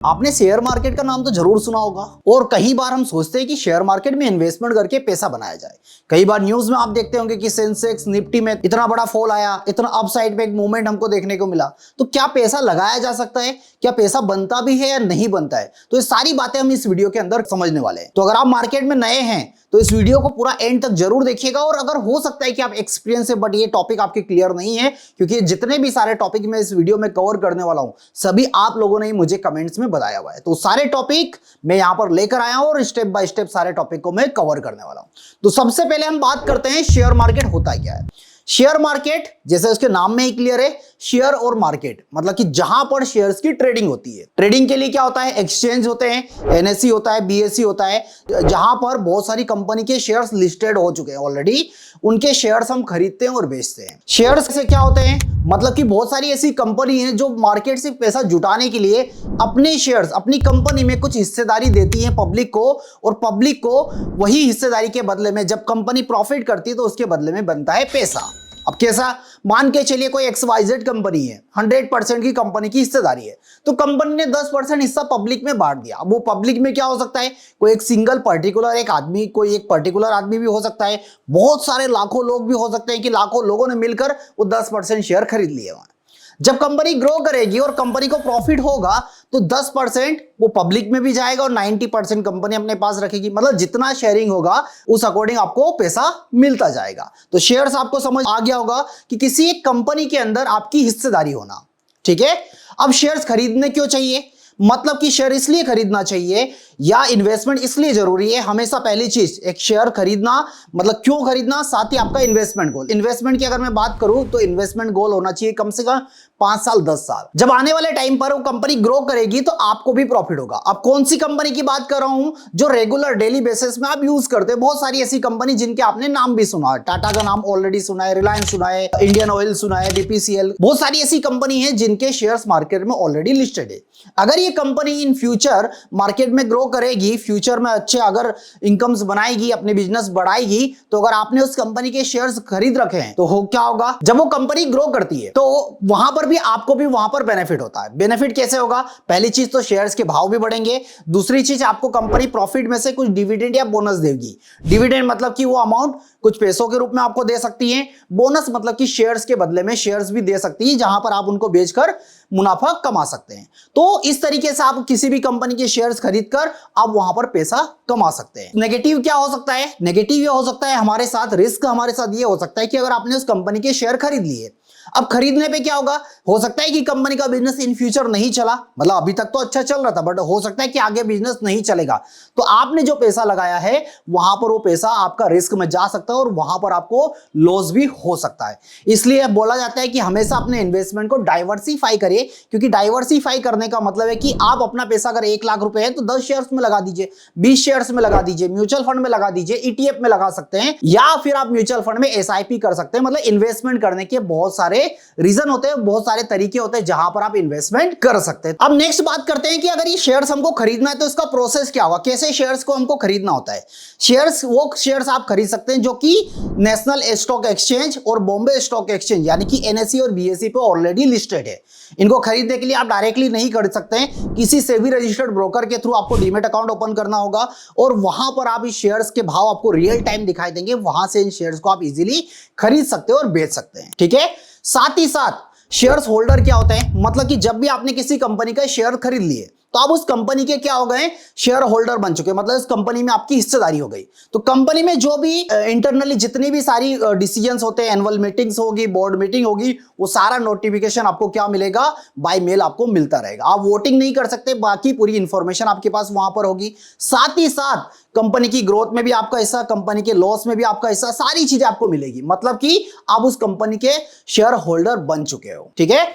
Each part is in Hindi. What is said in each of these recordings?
आपने शेयर मार्केट का नाम तो जरूर सुना होगा और कई बार हम सोचते हैं कि शेयर मार्केट में इन्वेस्टमेंट करके पैसा बनाया जाए। कई बार न्यूज में आप देखते होंगे कि सेंसेक्स निफ्टी में इतना बड़ा फॉल आया, इतना अपसाइड में एक मूवमेंट हमको देखने को मिला। तो क्या पैसा लगाया जा सकता है, क्या पैसा बनता भी है या नहीं बनता है, तो ये सारी बातें हम इस वीडियो के अंदर समझने वाले हैं। तो अगर आप मार्केट में नए हैं तो इस वीडियो को पूरा एंड तक जरूर देखिएगा। और अगर हो सकता है कि आप एक्सपीरियंस है बट ये टॉपिक आपके क्लियर नहीं है, क्योंकि जितने भी सारे टॉपिक मैं इस वीडियो में कवर करने वाला हूं सभी आप लोगों ने मुझे कमेंट्स में बताया हुआ है। तो सारे टॉपिक मैं यहां पर लेकर आया हूं और स्टेप बाय स्टेप सारे टॉपिक को मैं कवर करने वाला हूं। तो सबसे पहले हम बात करते हैं शेयर मार्केट होता क्या है। शेयर मार्केट जैसे उसके नाम में ही क्लियर है, शेयर और मार्केट मतलब कि जहां पर शेयर्स की ट्रेडिंग होती है। ट्रेडिंग के लिए क्या होता है, एक्सचेंज होते हैं, एनएससी होता है, बीएससी होता है, जहां पर बहुत सारी कंपनी के शेयर्स लिस्टेड हो चुके हैं ऑलरेडी, उनके शेयर्स हम खरीदते हैं और बेचते हैं। शेयर्स से क्या होते हैं, मतलब कि बहुत सारी ऐसी कंपनी है जो मार्केट से पैसा जुटाने के लिए अपने शेयर्स अपनी कंपनी में कुछ हिस्सेदारी देती है पब्लिक को, और पब्लिक को वही हिस्सेदारी के बदले में जब कंपनी प्रॉफिट करती है तो उसके बदले में बनता है पैसा। अब कैसा, मान के चलिए कोई XYZ कंपनी है, 100% की कंपनी की हिस्सेदारी है, तो कंपनी ने 10% हिस्सा पब्लिक में बांट दिया। अब वो पब्लिक में क्या हो सकता है, कोई एक सिंगल पर्टिकुलर एक आदमी, कोई एक पर्टिकुलर आदमी भी हो सकता है, बहुत सारे लाखों लोग भी हो सकते हैं कि लाखों लोगों ने मिलकर वो 10% शेयर खरीद लिए। जब कंपनी ग्रो करेगी और कंपनी को प्रॉफिट होगा तो 10% वो पब्लिक में भी जाएगा और 90% कंपनी अपने पास रखेगी। मतलब जितना शेयरिंग होगा उस अकॉर्डिंग आपको पैसा मिलता जाएगा। तो शेयर्स आपको समझ आ गया होगा कि किसी एक कंपनी के अंदर आपकी हिस्सेदारी होना, ठीक है। अब शेयर्स खरीदने क्यों चाहिए, मतलब कि शेयर इसलिए खरीदना चाहिए या इन्वेस्टमेंट इसलिए जरूरी है। हमेशा पहली चीज एक शेयर खरीदना, मतलब क्यों खरीदना, साथ ही आपका इन्वेस्टमेंट गोल। इन्वेस्टमेंट की अगर मैं बात करूं तो इन्वेस्टमेंट गोल होना चाहिए कम से कम 5 साल 10 साल। जब आने वाले टाइम पर वो कंपनी ग्रो करेगी तो आपको भी प्रॉफिट होगा। अब कौन सी कंपनी की बात कर रहा हूं, जो रेगुलर डेली बेसिस में आप यूज करते हैं। बहुत सारी ऐसी कंपनी जिनके आपने नाम भी सुना है, टाटा का नाम ऑलरेडी सुना है, रिलायंस सुना है, इंडियन ऑयल सुना है, BPCL, बहुत सारी ऐसी कंपनी है जिनके शेयर्स मार्केट में ऑलरेडी लिस्टेड है। अगर ये कंपनी इन फ्यूचर मार्केट में ग्रो करेगी, फ्यूचर में अच्छे अगर इनकम्स बनाएगी, अपने बिजनेस बढ़ाएगी, तो अगर आपने उस कंपनी के शेयर्स खरीद रखे हैं तो क्या होगा, जब वो कंपनी ग्रो करती है तो वहां पर भी आपको भी वहां पर बेनिफिट होता है। बेनिफिट कैसे होगा, पहली चीज तो शेयर्स के भाव भी बढ़ेंगे, दूसरी चीज आपको कंपनी प्रॉफिट में से कुछ डिविडेंड या बोनस देगी। डिविडेंड मतलब कि वो अमाउंट कुछ पैसों के रूप में आपको दे सकती है, बोनस मतलब कि शेयर्स के बदले में शेयर्स भी दे सकती है जहां पर आप उनको बेचकर मुनाफा कमा सकते हैं। तो इस तरीके से आप किसी भी कंपनी के शेयर्स खरीदकर आप वहां पर पैसा कमा सकते हैं। नेगेटिव क्या हो सकता है, नेगेटिव ये हो सकता है हमारे साथ, रिस्क हमारे साथ ये हो सकता है कि अगर आपने उस कंपनी के शेयर खरीद लिए, अब खरीदने पे क्या होगा, हो सकता है कि कंपनी का बिजनेस इन फ्यूचर नहीं चला, मतलब अभी तक तो अच्छा चल रहा था बट हो सकता है कि आगे बिजनेस नहीं चलेगा, तो आपने जो पैसा लगाया है वहां पर वो पैसा आपका रिस्क में जा सकता है और वहां पर आपको लॉस भी हो सकता है। इसलिए बोला जाता है कि हमेशा अपने इन्वेस्टमेंट को डाइवर्सिफाई करिए, क्योंकि डाइवर्सिफाई करने का मतलब है कि आप अपना पैसा अगर 1 लाख रुपए है तो 10 शेयर्स में लगा दीजिए, 20 शेयर्स में लगा दीजिए, म्यूचुअल फंड में लगा दीजिए, ETF में लगा सकते हैं, या फिर आप म्यूचुअल फंड में SIP कर सकते हैं। मतलब इन्वेस्टमेंट करने के बहुत सारे रीजन होते हैं, बहुत सारे तरीके होते हैं जहां पर आप इन्वेस्टमेंट कर सकते हैं। अब नेक्स्ट बात करते हैं कि अगर ये शेयर्स हमको खरीदना है तो इसका प्रोसेस क्या होगा, कैसे शेयर्स को हमको खरीदना होता है। शेयर्स वो शेयर्स आप खरीद सकते हैं जो कि नेशनल स्टॉक एक्सचेंज और बॉम्बे स्टॉक एक्सचेंज यानी कि NSE और BSE पे ऑलरेडी लिस्टेड है। इनको खरीदने के लिए आप डायरेक्टली नहीं खरीद सकते हैं, किसी सेबी रजिस्टर्ड ब्रोकर के थ्रू आपको डीमैट अकाउंट ओपन करना होगा और वहां पर आप इस शेयर्स के भाव आपको रियल टाइम दिखाई देंगे, वहां से इन शेयर्स को आप इजीली खरीद सकते हो और बेच सकते हैं, ठीक है। साथ ही साथ शेयर्स होल्डर क्या होते हैं, मतलब कि जब भी आपने किसी कंपनी का शेयर खरीद लिए तो आप उस कंपनी के क्या हो गए, शेयर होल्डर बन चुके, मतलब इस कंपनी में आपकी हिस्सेदारी हो गई। तो कंपनी में जो भी इंटरनली जितनी भी सारी डिसीजंस होते हैं, एनुअल मीटिंग्स होगी, बोर्ड मीटिंग होगी, वो सारा नोटिफिकेशन आपको क्या मिलेगा, बाय मेल आपको मिलता रहेगा। आप वोटिंग नहीं कर सकते, बाकी पूरी इंफॉर्मेशन आपके पास वहां पर होगी। साथ ही साथ कंपनी की ग्रोथ में भी आपका हिस्सा, कंपनी के लॉस में भी आपका हिस्सा, सारी चीजें आपको मिलेगी, मतलब कि आप उस कंपनी के शेयर होल्डर बन चुके हो, ठीक है।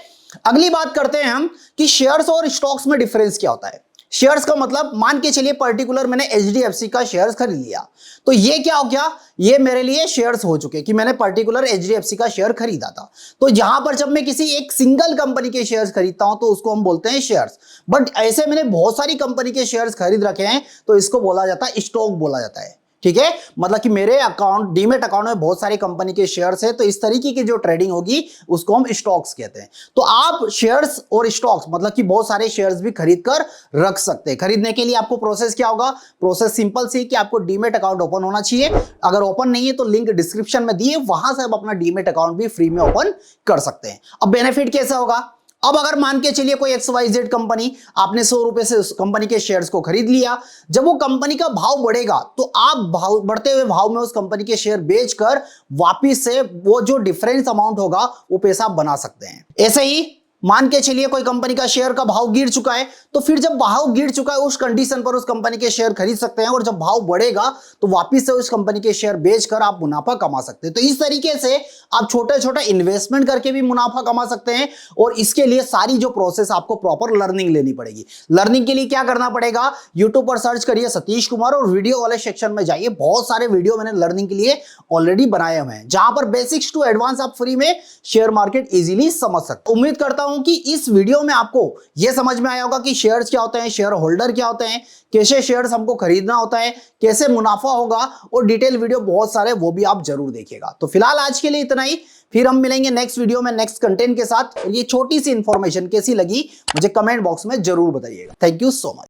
अगली बात करते हैं हम कि शेयर्स और स्टॉक्स में डिफरेंस क्या होता है। शेयर्स का मतलब मान के चलिए पर्टिकुलर मैंने HDFC का शेयर्स खरीद लिया, तो ये क्या हो गया, ये मेरे लिए शेयर्स हो चुके कि मैंने पर्टिकुलर HDFC का शेयर खरीदा था। तो यहां पर जब मैं किसी एक सिंगल कंपनी के शेयर्स खरीदता हूं तो उसको हम बोलते हैं शेयर्स, बट ऐसे मैंने बहुत सारी कंपनी के शेयर्स खरीद रखे हैं तो इसको बोला जाता है स्टॉक बोला जाता है, ठीक है, मतलब कि मेरे अकाउंट डीमेट अकाउंट में बहुत सारी कंपनी के शेयर्स है, तो इस तरीके की जो ट्रेडिंग होगी उसको हम स्टॉक्स कहते हैं। तो आप शेयर्स और स्टॉक्स मतलब कि बहुत सारे शेयर्स भी खरीद कर रख सकते हैं। खरीदने के लिए आपको प्रोसेस क्या होगा? प्रोसेस सिंपल सी कि आपको डीमेट अकाउंट ओपन होना चाहिए। अगर ओपन नहीं है तो लिंक डिस्क्रिप्शन में दिए, वहां से आप अपना डीमेट अकाउंट भी फ्री में ओपन कर सकते हैं। अब बेनिफिट कैसा होगा? अब अगर मान के चलिए कोई XYZ कंपनी, आपने 100 रुपए से उस कंपनी के शेयर्स को खरीद लिया, जब वो कंपनी का भाव बढ़ेगा तो आप भाव बढ़ते हुए भाव में उस कंपनी के शेयर बेचकर वापिस से वो जो डिफरेंस अमाउंट होगा वो पैसा आप बना सकते हैं। ऐसे ही मान के चलिए कोई कंपनी का शेयर का भाव गिर चुका है, तो फिर जब भाव गिर चुका है उस कंडीशन पर उस कंपनी के शेयर खरीद सकते हैं, और जब भाव बढ़ेगा तो वापस से उस कंपनी के शेयर बेचकर आप मुनाफा कमा सकते हैं। तो इस तरीके से आप छोटे छोटे इन्वेस्टमेंट करके भी मुनाफा कमा सकते हैं, और इसके लिए सारी जो प्रोसेस आपको प्रॉपर लर्निंग लेनी पड़ेगी। लर्निंग के लिए क्या करना पड़ेगा? यूट्यूब पर सर्च करिए सतीश कुमार और वीडियो वाले सेक्शन में जाइए, बहुत सारे वीडियो मैंने लर्निंग के लिए ऑलरेडी बनाए हुए हैं, जहां पर बेसिक्स टू एडवांस आप फ्री में शेयर मार्केट इजीली समझ सकते हैं। उम्मीद करता हूं कि इस वीडियो में आपको यह समझ में आया होगा कि शेयर्स क्या होते हैं, शेयर होल्डर क्या होते हैं, कैसे शेयर्स हमको खरीदना होता है, कैसे मुनाफा होगा, और डिटेल वीडियो बहुत सारे वो भी आप जरूर देखिएगा। तो फिलहाल आज के लिए इतना ही, फिर हम मिलेंगे नेक्स्ट वीडियो में नेक्स्ट कंटेंट के साथ। और ये छोटी सी इंफॉर्मेशन कैसी लगी मुझे कमेंट बॉक्स में जरूर बताइएगा। Thank you so much.